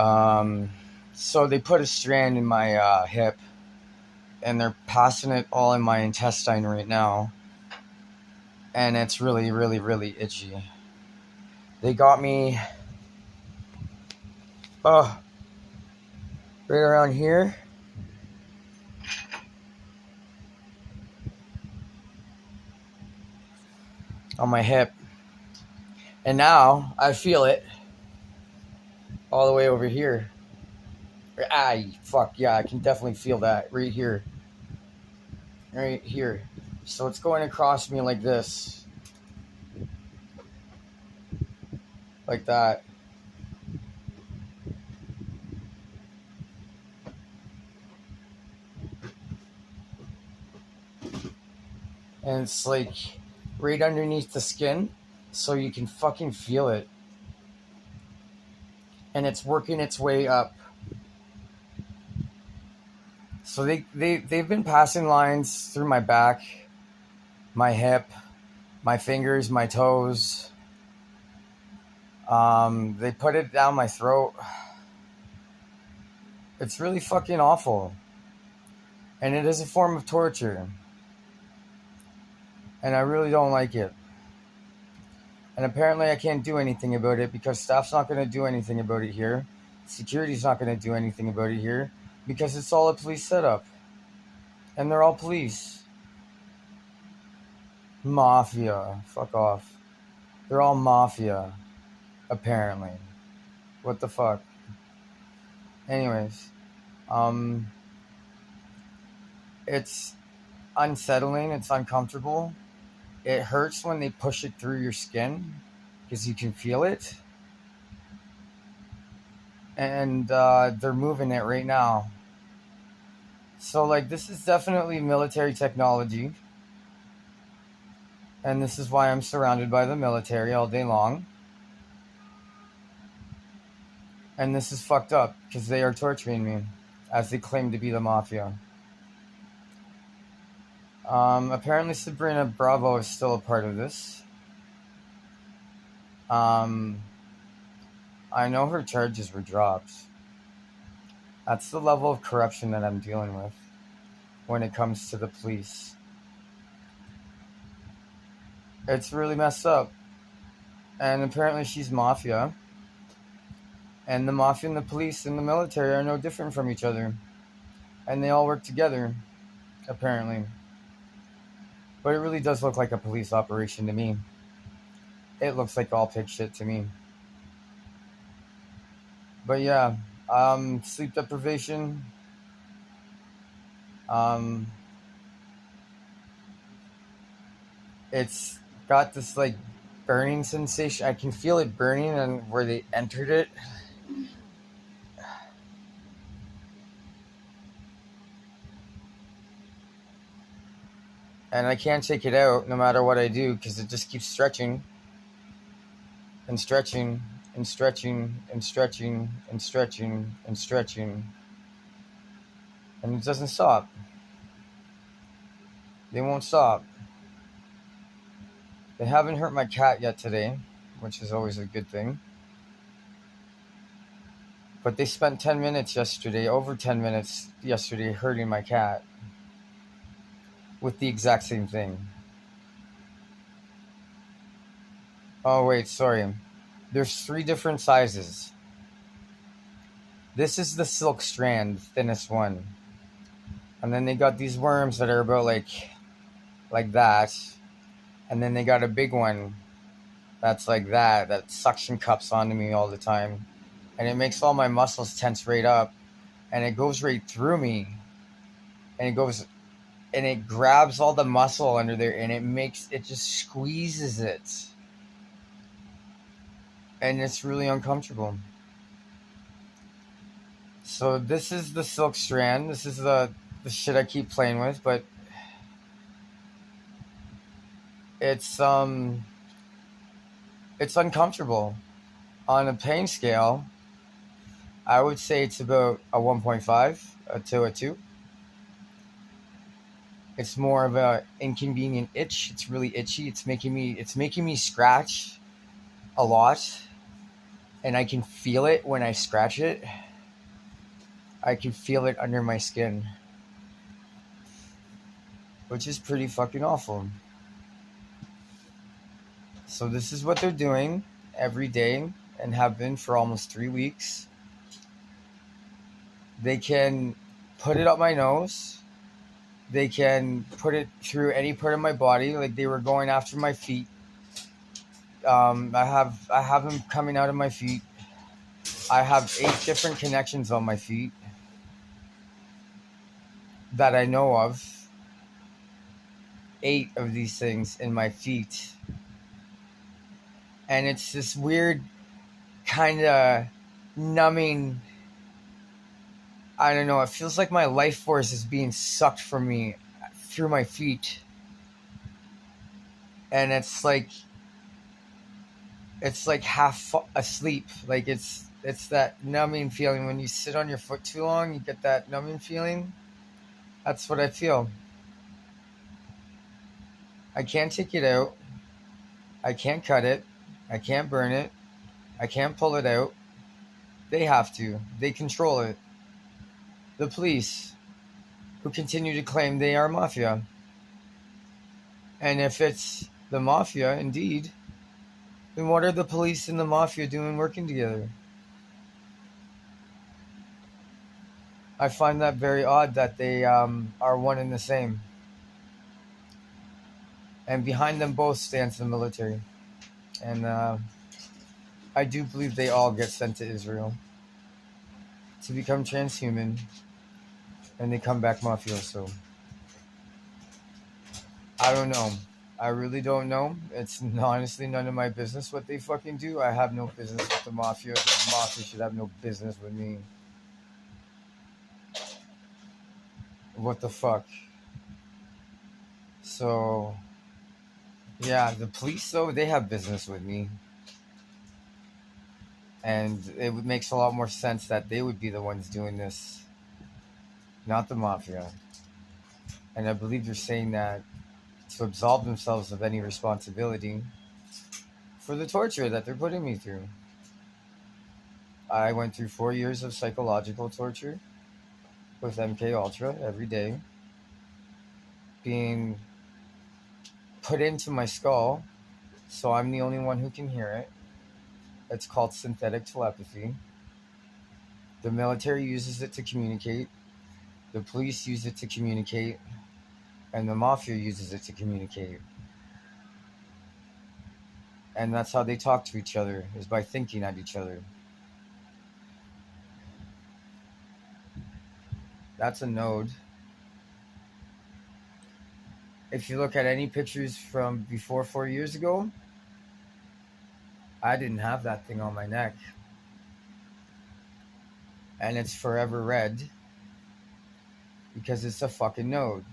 Um, so they put a strand in my hip, and they're passing it all in my intestine right now, and it's really, really, really itchy. They got me, oh, right around here. On my hip, and now I feel it all the way over here. Fuck yeah, I can definitely feel that right here. So it's going across me like this, like that. And it's like right underneath the skin, so you can fucking feel it. And it's working its way up. So they've been passing lines through my back, my hip, my fingers, my toes. They put it down my throat. It's really fucking awful. And it is a form of torture. And I really don't like it. And apparently I can't do anything about it because staff's not going to do anything about it here. Security's not going to do anything about it here because it's all a police setup. And they're all police. Mafia. Fuck off. They're all mafia, apparently. What the fuck? Anyways, it's unsettling, it's uncomfortable. It hurts when they push it through your skin because you can feel it. And they're moving it right now. So, like, this is definitely military technology. And this is why I'm surrounded by the military all day long. And this is fucked up because they are torturing me as they claim to be the mafia. Apparently Sabrina Bravo is still a part of this. I know her charges were dropped. That's the level of corruption that I'm dealing with when it comes to the police. It's really messed up. And apparently she's mafia. And the mafia and the police and the military are no different from each other. And they all work together, apparently. But it really does look like a police operation to me. It looks like all pig shit to me. But yeah, sleep deprivation. It's got this like burning sensation. I can feel it burning and where they entered it. And I can't take it out no matter what I do because it just keeps stretching and stretching and stretching and stretching and stretching and stretching. And it doesn't stop. They won't stop. They haven't hurt my cat yet today, which is always a good thing. But they spent 10 minutes yesterday, over 10 minutes yesterday, hurting my cat with the exact same thing. Oh, wait, sorry. There's 3 different sizes. This is the silk strand, thinnest one. And then they got these worms that are about like that. And then they got a big one that's like that suction cups onto me all the time. And it makes all my muscles tense right up. And it goes right through me. And it grabs all the muscle under there and it just squeezes it. And it's really uncomfortable. So this is the silk strand. This is the shit I keep playing with, but it's uncomfortable. On a pain scale, I would say it's about a 1.5 to a 2. It's more of a inconvenient itch. It's really itchy. It's making me scratch a lot. and I can feel it when I scratch it. I can feel it under my skin, which is pretty fucking awful. So this is what they're doing every day and have been for almost 3 weeks. They can put it up my nose. They can put it through any part of my body. Like they were going after my feet. I have them coming out of my feet. I have 8 different connections on my feet that I know of. 8 of these things in my feet, and it's this weird kind of numbing. I don't know. It feels like my life force is being sucked from me through my feet, and it's like half asleep. Like it's that numbing feeling when you sit on your foot too long. You get that numbing feeling. That's what I feel. I can't take it out. I can't cut it. I can't burn it. I can't pull it out. They have to. They control it. The police, who continue to claim they are mafia. And if it's the mafia, indeed, then what are the police and the mafia doing working together? I find that very odd that they are one and the same. And behind them both stands the military. And I do believe they all get sent to Israel to become transhuman, and they come back mafioso. I don't know. I really don't know. It's honestly none of my business what they fucking do. I have no business with the mafia. The mafia should have no business with me. What the fuck? So, yeah, the police, though, they have business with me. And it makes a lot more sense that they would be the ones doing this, not the mafia. And I believe they're saying that to absolve themselves of any responsibility for the torture that they're putting me through. I went through 4 years of psychological torture with MK Ultra every day, being put into my skull, so I'm the only one who can hear it. It's called synthetic telepathy. The military uses it to communicate, the police use it to communicate, and the mafia uses it to communicate. And that's how they talk to each other, is by thinking at each other. That's a node. If you look at any pictures from before 4 years ago, I didn't have that thing on my neck. And it's forever red because it's a fucking node.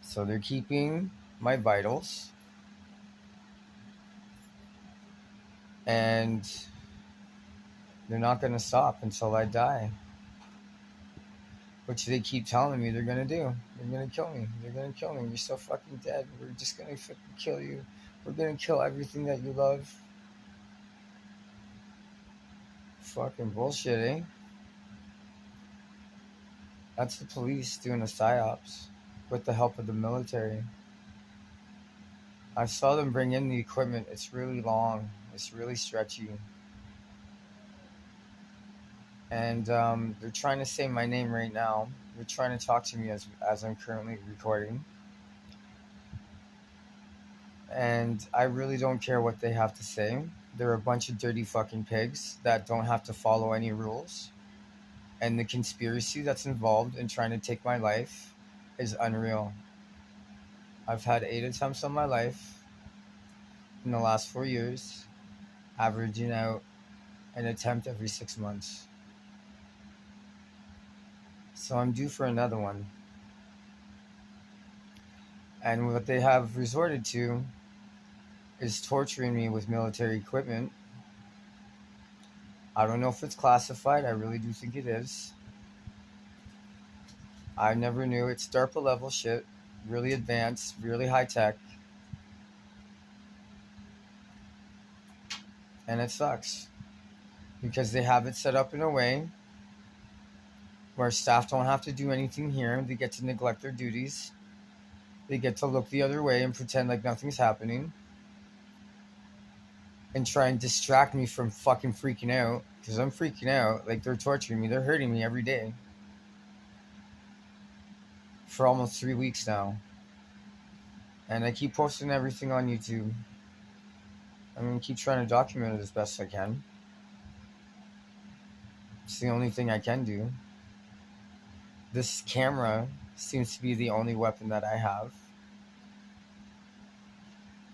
So they're keeping my vitals, and they're not going to stop until I die. Which they keep telling me they're going to do. They're going to kill me. They're going to kill me. You're so fucking dead. We're just going to fucking kill you. We're going to kill everything that you love. Fucking bullshit, eh? That's the police doing the psyops with the help of the military. I saw them bring in the equipment. It's really long. It's really stretchy. And they're trying to say my name right now. They're trying to talk to me as I'm currently recording. And I really don't care what they have to say. They're a bunch of dirty fucking pigs that don't have to follow any rules. And the conspiracy that's involved in trying to take my life is unreal. I've had 8 attempts on my life in the last 4 years, averaging out an attempt every 6 months. So I'm due for another one. And what they have resorted to is torturing me with military equipment. I don't know if it's classified. I really do think it is. I never knew. It's DARPA level shit. Really advanced, really high tech. And it sucks because they have it set up in a way where staff don't have to do anything here. They get to neglect their duties. They get to look the other way and pretend like nothing's happening and try and distract me from fucking freaking out because I'm freaking out. Like, they're torturing me. They're hurting me every day for almost 3 weeks now. And I keep posting everything on YouTube. I'm going to keep trying to document it as best I can. It's the only thing I can do. This camera seems to be the only weapon that I have.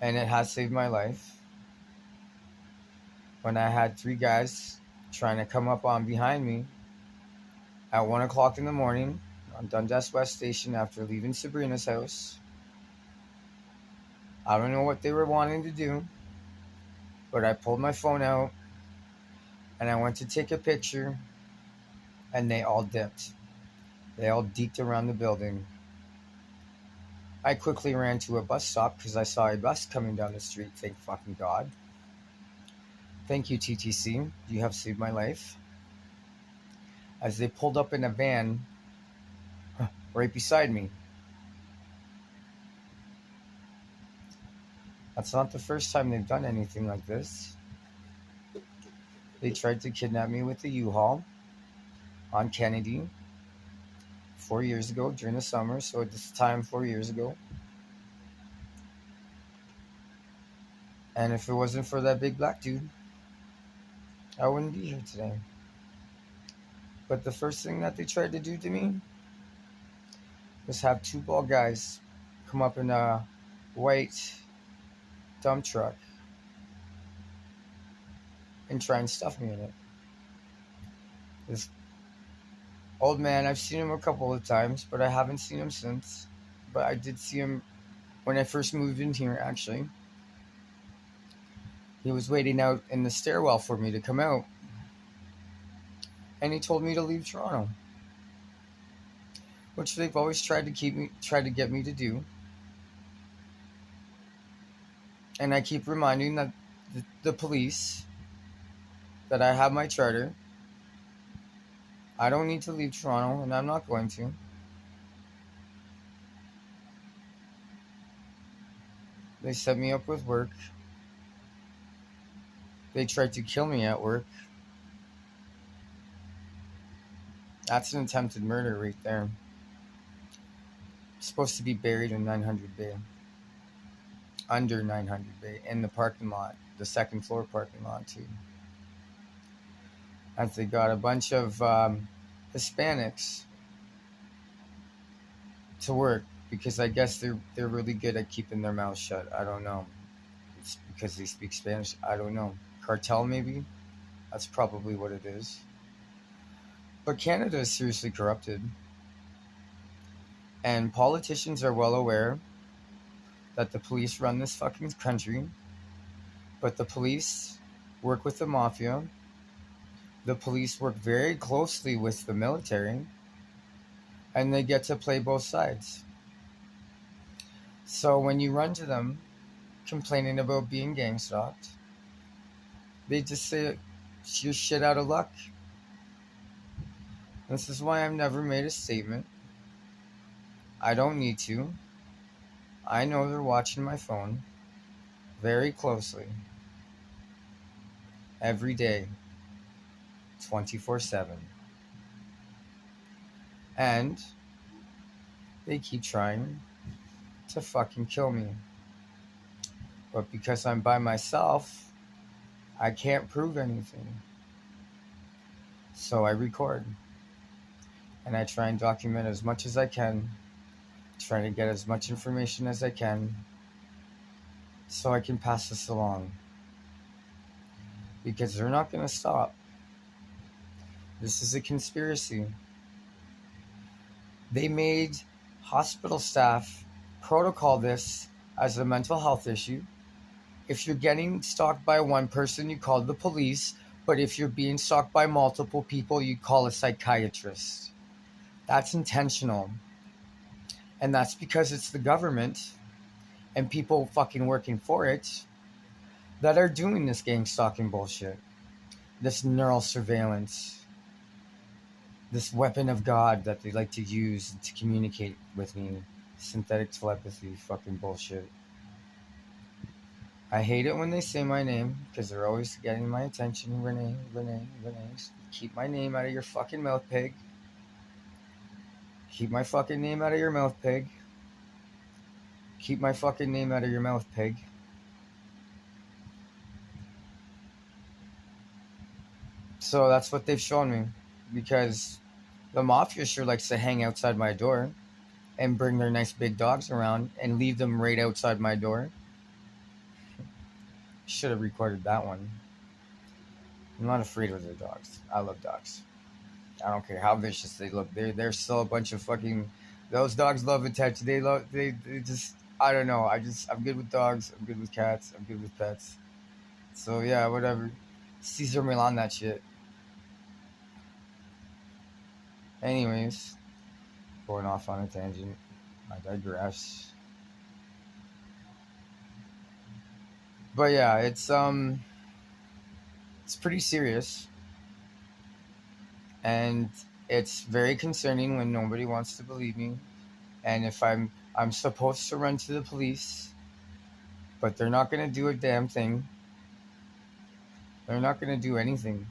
And it has saved my life. When I had 3 guys trying to come up on behind me at 1 o'clock in the morning on Dundas West Station after leaving Sabrina's house. I don't know what they were wanting to do, but I pulled my phone out and I went to take a picture and they all dipped. They all deked around the building. I quickly ran to a bus stop because I saw a bus coming down the street. Thank fucking God. Thank you, TTC. You have saved my life. As they pulled up in a van right beside me. That's not the first time they've done anything like this. They tried to kidnap me with the U-Haul on Kennedy 4 years ago during the summer. So at this time, 4 years ago. And if it wasn't for that big black dude, I wouldn't be here today. But the first thing that they tried to do to me was have 2 bald guys come up in a white dump truck and try and stuff me in it. This old man, I've seen him a couple of times, but I haven't seen him since. But I did see him when I first moved in here, actually. He was waiting out in the stairwell for me to come out. And he told me to leave Toronto, which they've always tried to get me to do. And I keep reminding the police that I have my charter. I don't need to leave Toronto, and I'm not going to. They set me up with work. They tried to kill me at work. That's an attempted murder right there. It's supposed to be buried in 900 Bay. Under 900 Bay. In the parking lot. The second floor parking lot, too. As they got a bunch of Hispanics to work. Because I guess they're really good at keeping their mouths shut. I don't know. It's because they speak Spanish. I don't know. Cartel, maybe? That's probably what it is. But Canada is seriously corrupted. And politicians are well aware that the police run this fucking country. But the police work with the mafia. The police work very closely with the military. And they get to play both sides. So when you run to them complaining about being gang stalked, they just say you're shit out of luck. This is why I've never made a statement. I don't need to. I know they're watching my phone very closely. Every day. 24/7. And they keep trying to fucking kill me. But because I'm by myself, I can't prove anything. So I record. And I try and document as much as I can. Try to get as much information as I can. So I can pass this along. Because they're not going to stop. This is a conspiracy. They made hospital staff protocol this as a mental health issue. If you're getting stalked by one person, you call the police. But if you're being stalked by multiple people, you call a psychiatrist. That's intentional. And that's because it's the government and people fucking working for it that are doing this gang stalking bullshit, this neural surveillance, this weapon of God that they like to use to communicate with me, synthetic telepathy, fucking bullshit. I hate it when they say my name because they're always getting my attention. Renee, Renee, Renee. Keep my name out of your fucking mouth, pig. Keep my fucking name out of your mouth, pig. Keep my fucking name out of your mouth, pig. So that's what they've shown me, because the mafia sure likes to hang outside my door and bring their nice big dogs around and leave them right outside my door. Should have recorded that one. I'm not afraid of their dogs. I love dogs. I don't care how vicious they look. They're still a bunch of fucking. Those dogs love attention. They just. I don't know. I'm good with dogs. I'm good with cats. I'm good with pets. So yeah, whatever. Caesar Milan that shit. Anyways, going off on a tangent. I digress. But yeah, it's pretty serious, and it's very concerning when nobody wants to believe me. And if I'm supposed to run to the police, but they're not going to do a damn thing. They're not going to do anything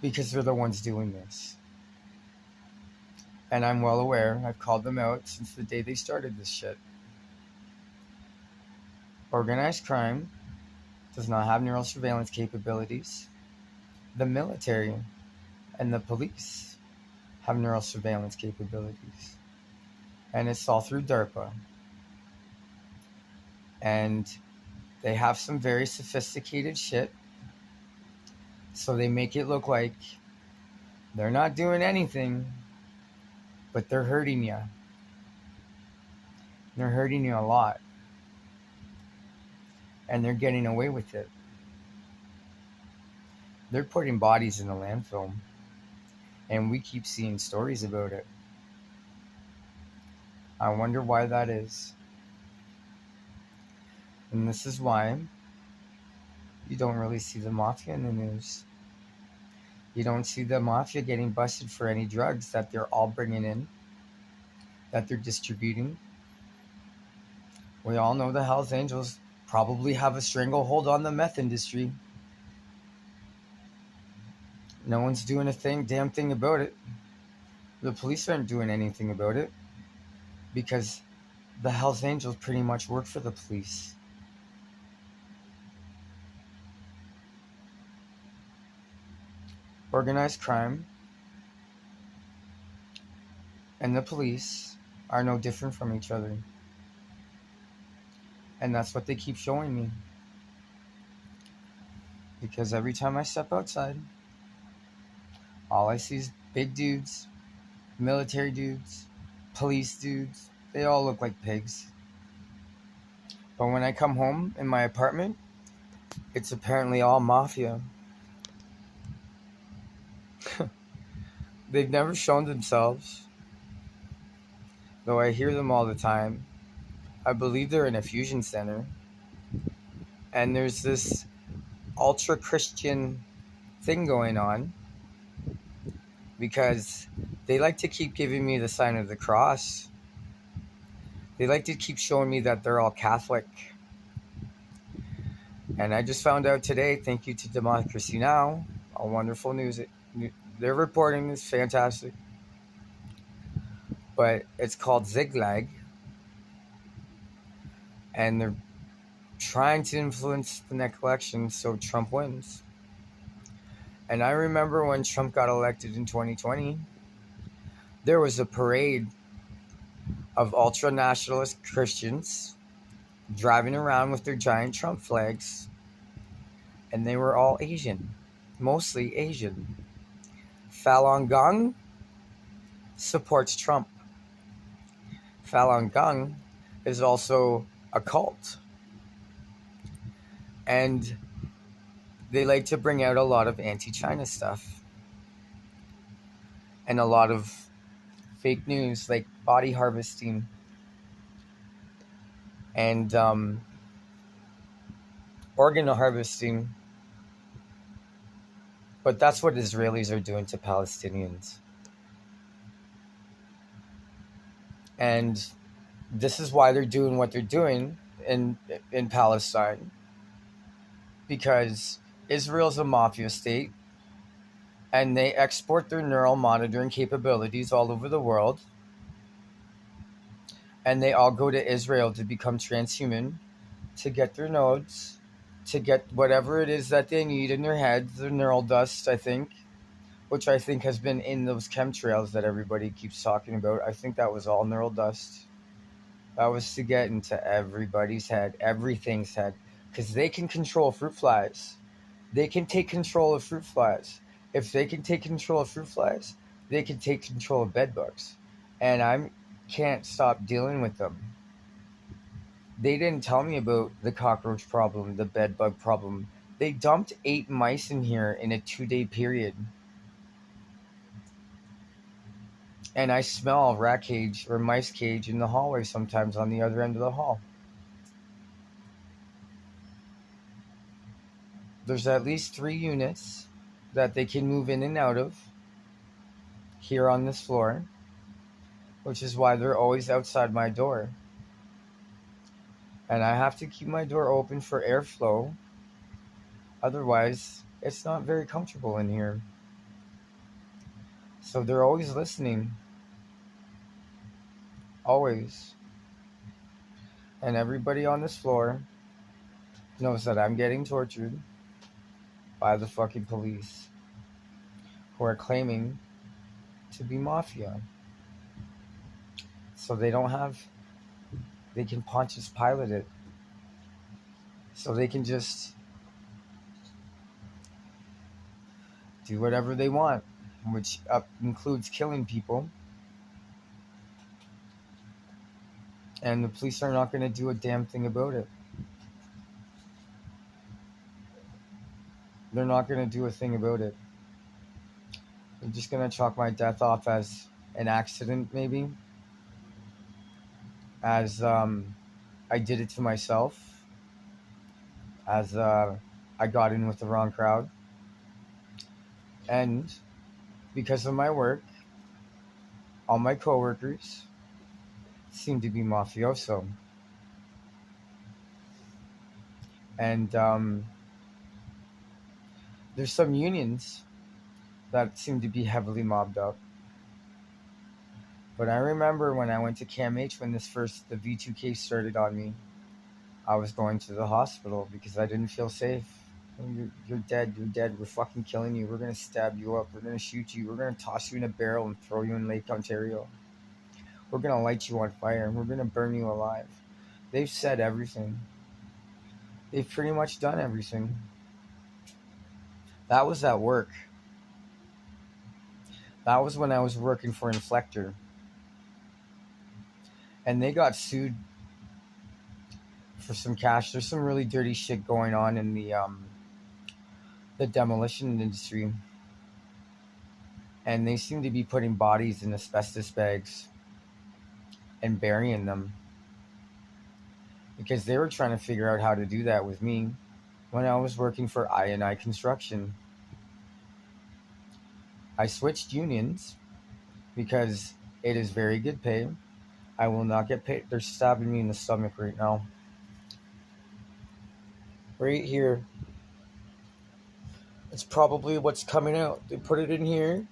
because they're the ones doing this. And I'm well aware. I've called them out since the day they started this shit. Organized crime does not have neural surveillance capabilities. The military and the police have neural surveillance capabilities. And it's all through DARPA. And they have some very sophisticated shit. So they make it look like they're not doing anything, but they're hurting you. They're hurting you a lot. And they're getting away with it. They're putting bodies in the landfill. And we keep seeing stories about it. I wonder why that is. And this is why you don't really see the mafia in the news. You don't see the mafia getting busted for any drugs that they're all bringing in, that they're distributing. We all know the Hells Angels probably have a stranglehold on the meth industry. No one's doing damn thing about it. The police aren't doing anything about it because the Hells Angels pretty much work for the police. Organized crime and the police are no different from each other. And that's what they keep showing me. Because every time I step outside, all I see is big dudes, military dudes, police dudes. They all look like pigs. But when I come home in my apartment, it's apparently all mafia. They've never shown themselves, though I hear them all the time. I believe they're in a fusion center. And there's this ultra-Christian thing going on because they like to keep giving me the sign of the cross. They like to keep showing me that they're all Catholic. And I just found out today, thank you to Democracy Now!, a wonderful news. They're reporting this, fantastic. But it's called Ziglag. And they're trying to influence the next election so Trump wins. And I remember when Trump got elected in 2020, there was a parade of ultra-nationalist Christians driving around with their giant Trump flags. And they were all Asian, mostly Asian. Falun Gong supports Trump. Falun Gong is also a cult. And they like to bring out a lot of anti-China stuff. And a lot of fake news, like body harvesting. And organ harvesting, but that's what Israelis are doing to Palestinians. And this is why they're doing what they're doing in Palestine, because Israel's a mafia state and they export their neural monitoring capabilities all over the world, and they all go to Israel to become transhuman, to get their nodes, to get whatever it is that they need in their heads, their neural dust, I think, which I think has been in those chemtrails that everybody keeps talking about. I think that was all neural dust. That was to get into everybody's head, everything's head, because they can control fruit flies. They can take control of fruit flies. If they can take control of fruit flies, they can take control of bed bugs. And I can't stop dealing with them. They didn't tell me about the cockroach problem, the bed bug problem. They dumped 8 mice in here in a 2-day period. And I smell a rat cage or mice cage in the hallway sometimes on the other end of the hall. There's at least 3 units that they can move in and out of here on this floor, which is why they're always outside my door. And I have to keep my door open for airflow. Otherwise, it's not very comfortable in here. So they're always listening. Always. And everybody on this floor knows that I'm getting tortured by the fucking police who are claiming to be mafia. So they can Pontius Pilate it. So they can just do whatever they want, which includes killing people. And the police are not going to do a damn thing about it. They're not going to do a thing about it. They're just going to chalk my death off as an accident, maybe. As I did it to myself. As I got in with the wrong crowd. And because of my work, all my coworkers seem to be mafioso. And there's some unions that seem to be heavily mobbed up. But I remember when I went to CAMH when the V2 case started on me, I was going to the hospital because I didn't feel safe. You're dead, we're fucking killing you, we're going to stab you up, we're going to shoot you, we're going to toss you in a barrel and throw you in Lake Ontario. We're going to light you on fire and we're going to burn you alive. They've said everything. They've pretty much done everything. That was at work. That was when I was working for Inflector. And they got sued for some cash. There's some really dirty shit going on in the demolition industry. And they seem to be putting bodies in asbestos bags and burying them. Because they were trying to figure out how to do that with me when I was working for I&I Construction. I switched unions because it is very good pay. I will not get paid. They're stabbing me in the stomach right now. Right here. It's probably what's coming out. They put it in here,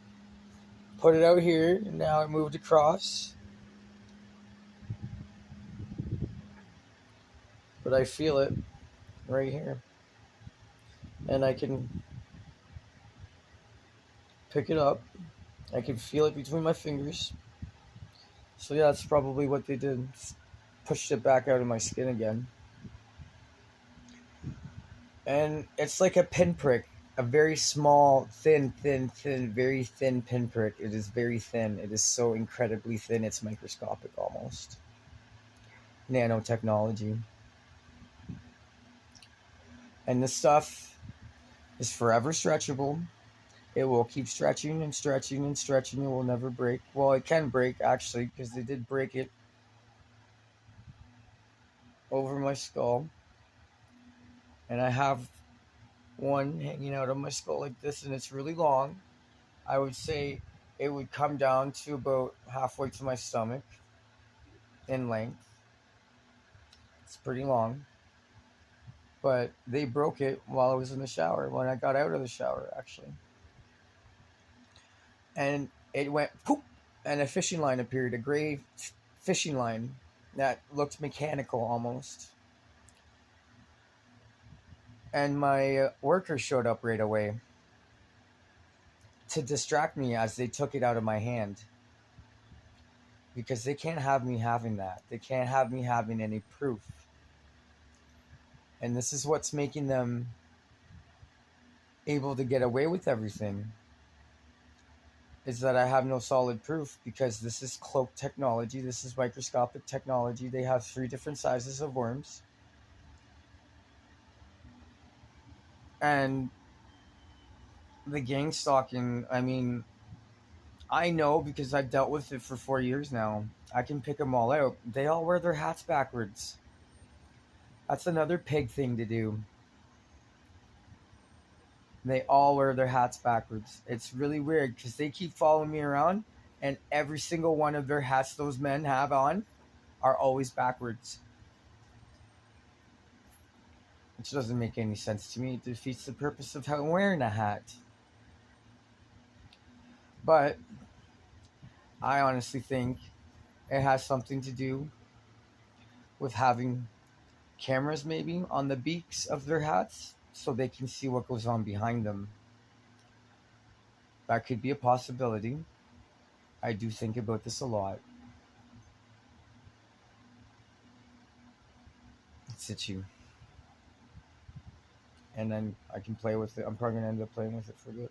put it out here, and now it moved across. But I feel it right here. And I can pick it up. I can feel it between my fingers. So yeah, that's probably what they did. Pushed it back out of my skin again. And it's like a pinprick. A very small, thin, very thin pinprick. It is very thin. It is so incredibly thin, it's microscopic almost. Nanotechnology. And this stuff is forever stretchable. It will keep stretching and stretching and stretching. It will never break. Well, it can break, actually, because they did break it over my skull. and I have one hanging out of my skull like this, and it's really long. I would say it would come down to about halfway to my stomach in length. It's pretty long, but they broke it while I was in the shower, when I got out of the shower, actually. And it went poop, and a fishing line appeared, a gray fishing line that looked mechanical almost. And my worker showed up right away to distract me as they took it out of my hand, because they can't have me having that. They can't have me having any proof. And this is what's making them able to get away with everything, is that I have no solid proof, because this is cloak technology. This is microscopic technology. They have 3 different sizes of worms. And the gang stalking, I mean, I know because I've dealt with it for 4 years now. I can pick them all out. They all wear their hats backwards. That's another pig thing to do. They all wear their hats backwards. It's really weird because they keep following me around, and every single one of their hats those men have on are always backwards. Which doesn't make any sense to me. It defeats the purpose of wearing a hat. But I honestly think it has something to do with having cameras maybe on the beaks of their hats so they can see what goes on behind them. That could be a possibility. I do think about this a lot. It's itchy. And then I can play with it. I'm probably going to end up playing with it for a bit.